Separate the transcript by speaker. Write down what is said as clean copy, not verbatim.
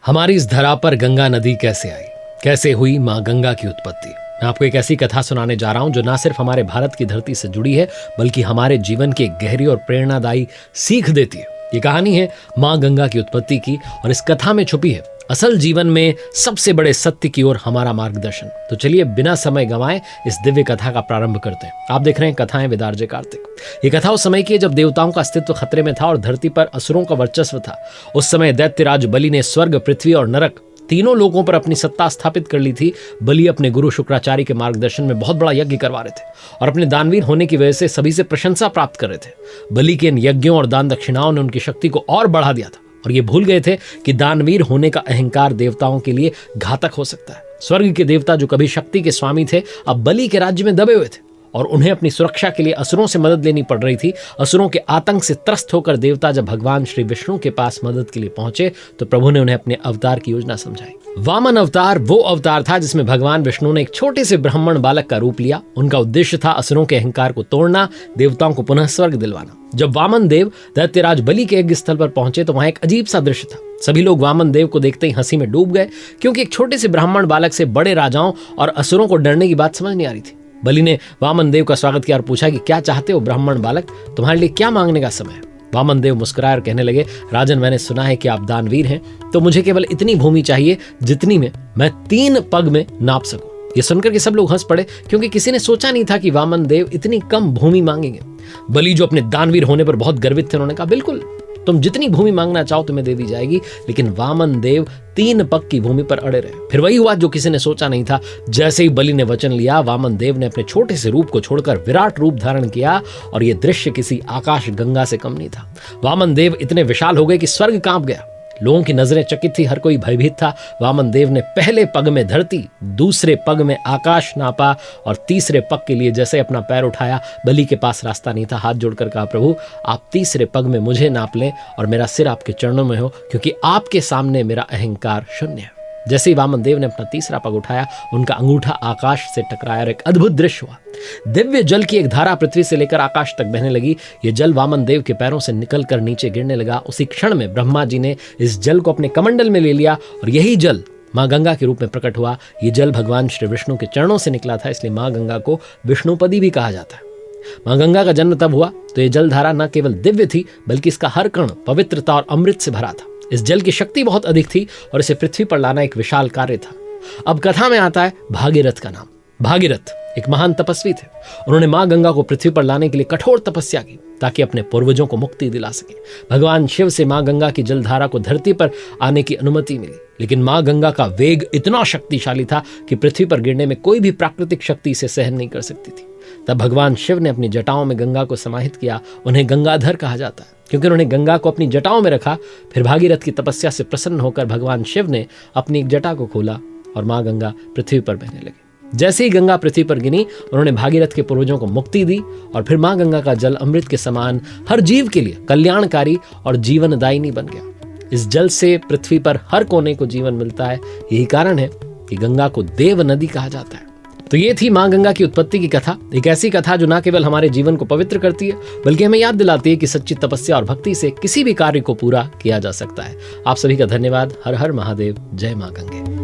Speaker 1: हमारी इस धरा पर गंगा नदी कैसे आई, कैसे हुई माँ गंगा की उत्पत्ति। मैं आपको एक ऐसी कथा सुनाने जा रहा हूं जो ना सिर्फ हमारे भारत की धरती से जुड़ी है बल्कि हमारे जीवन की एक गहरी और प्रेरणादायी सीख देती है। ये कहानी है माँ गंगा की उत्पत्ति की और इस कथा में छुपी है असल जीवन में सबसे बड़े सत्य की ओर हमारा मार्गदर्शन। तो चलिए बिना समय गंवाए इस दिव्य कथा का प्रारंभ करते हैं। आप देख रहे हैं कथाएं विद आरजे कार्तिक। ये कथा उस समय की है जब देवताओं का अस्तित्व खतरे में था और धरती पर असुरों का वर्चस्व था। उस समय दैत्यराज बलि ने स्वर्ग, पृथ्वी और नरक तीनों लोगों पर अपनी सत्ता स्थापित कर ली थी। बलि अपने गुरु शुक्राचार्य के मार्गदर्शन में बहुत बड़ा यज्ञ करवा रहे थे और अपने दानवीर होने की वजह से सभी से प्रशंसा प्राप्त कर रहे थे। बलि के इन यज्ञों और दान दक्षिणाओं ने उनकी शक्ति को और बढ़ा दिया था और ये भूल गए थे कि दानवीर होने का अहंकार देवताओं के लिए घातक हो सकता है। स्वर्ग के देवता जो कभी शक्ति के स्वामी थे अब बलि के राज्य में दबे हुए थे और उन्हें अपनी सुरक्षा के लिए असुरों से मदद लेनी पड़ रही थी। असुरों के आतंक से त्रस्त होकर देवता जब भगवान श्री विष्णु के पास मदद के लिए पहुंचे तो प्रभु ने उन्हें अपने अवतार की योजना समझाई। वामन अवतार वो अवतार था जिसमें भगवान विष्णु ने एक छोटे से ब्राह्मण बालक का रूप लिया। उनका उद्देश्य था असुरों के अहंकार को तोड़ना, देवताओं को पुनः स्वर्ग दिलवाना। जब वामन देव दैत्यराज बलि के यज्ञ स्थल पर पहुंचे तो वहां एक अजीब सा दृश्य था। सभी लोग वामन देव को देखते ही हंसी में डूब गए क्योंकि एक छोटे से ब्राह्मण बालक से बड़े राजाओं और असुरों को डरने की बात समझ नहीं आ रही थी। बलि ने वामन देव का स्वागत किया और पूछा कि क्या चाहते हो ब्राह्मण बालक, तुम्हारे लिए क्या मांगने का समय है। वामन देव मुस्कुराए और कहने लगे, राजन मैंने सुना है कि आप दानवीर हैं तो मुझे केवल इतनी भूमि चाहिए जितनी में मैं 3 पग में नाप सकूं। ये सुनकर के सब लोग हंस पड़े क्योंकि किसी ने सोचा नहीं था कि वामन देव इतनी कम भूमि मांगेंगे। बलि जो अपने दानवीर होने पर बहुत गर्वित थे उन्होंने कहा, बिल्कुल तुम जितनी भूमि मांगना चाहो तुम्हें दे दी जाएगी। लेकिन वामन देव 3 पग की भूमि पर अड़े रहे। फिर वही हुआ जो किसी ने सोचा नहीं था। जैसे ही बलि ने वचन लिया वामन देव ने अपने छोटे से रूप को छोड़कर विराट रूप धारण किया और यह दृश्य किसी आकाश गंगा से कम नहीं था। वामन देव इतने विशाल हो गए कि स्वर्ग कांप गया। लोगों की नजरें चकित थी, हर कोई भयभीत था। वामन देव ने पहले पग में धरती, दूसरे पग में आकाश नापा और तीसरे पग के लिए जैसे अपना पैर उठाया बलि के पास रास्ता नहीं था। हाथ जोड़कर कहा, प्रभु आप तीसरे पग में मुझे नाप लें और मेरा सिर आपके चरणों में हो क्योंकि आपके सामने मेरा अहंकार शून्य है। जैसे ही वामन देव ने अपना तीसरा पग उठाया उनका अंगूठा आकाश से टकराया और एक अद्भुत दृश्य हुआ। दिव्य जल की एक धारा पृथ्वी से लेकर आकाश तक बहने लगी। ये जल वामन देव के पैरों से निकलकर नीचे गिरने लगा। उसी क्षण में ब्रह्मा जी ने इस जल को अपने कमंडल में ले लिया और यही जल माँ गंगा के रूप में प्रकट हुआ। ये जल भगवान श्री विष्णु के चरणों से निकला था, इसलिए माँ गंगा को विष्णुपदी भी कहा जाता है। माँ गंगा का जन्म तब हुआ तो ये जलधारा न केवल दिव्य थी बल्कि इसका हर कण पवित्रता और अमृत से भरा था। इस जल की शक्ति बहुत अधिक थी और इसे पृथ्वी पर लाना एक विशाल कार्य था। अब कथा में आता है भागीरथ का नाम। भागीरथ एक महान तपस्वी थे। उन्होंने माँ गंगा को पृथ्वी पर लाने के लिए कठोर तपस्या की ताकि अपने पूर्वजों को मुक्ति दिला सके। भगवान शिव से माँ गंगा की जलधारा को धरती पर आने की अनुमति मिली, लेकिन माँ गंगा का वेग इतना शक्तिशाली था कि पृथ्वी पर गिरने में कोई भी प्राकृतिक शक्ति इसे सहन नहीं कर सकती थी। तब भगवान शिव ने अपनी जटाओं में गंगा को समाहित किया। उन्हें गंगाधर कहा जाता है क्योंकि उन्होंने गंगा को अपनी जटाओं में रखा। फिर भागीरथ की तपस्या से प्रसन्न होकर भगवान शिव ने अपनी एक जटा को खोला और माँ गंगा पृथ्वी पर बहने लगी। जैसे ही गंगा पृथ्वी पर गिनी उन्होंने भागीरथ के पूर्वजों को मुक्ति दी और फिर माँ गंगा का जल अमृत के समान हर जीव के लिए कल्याणकारी और जीवनदायिनी बन गया। इस जल से पृथ्वी पर हर कोने को जीवन मिलता है। यही कारण है कि गंगा को देव नदी कहा जाता है। तो ये थी माँ गंगा की उत्पत्ति की कथा। एक ऐसी कथा जो न केवल हमारे जीवन को पवित्र करती है बल्कि हमें याद दिलाती है कि सच्ची तपस्या और भक्ति से किसी भी कार्य को पूरा किया जा सकता है। आप सभी का धन्यवाद। हर हर महादेव। जय माँ गंगे।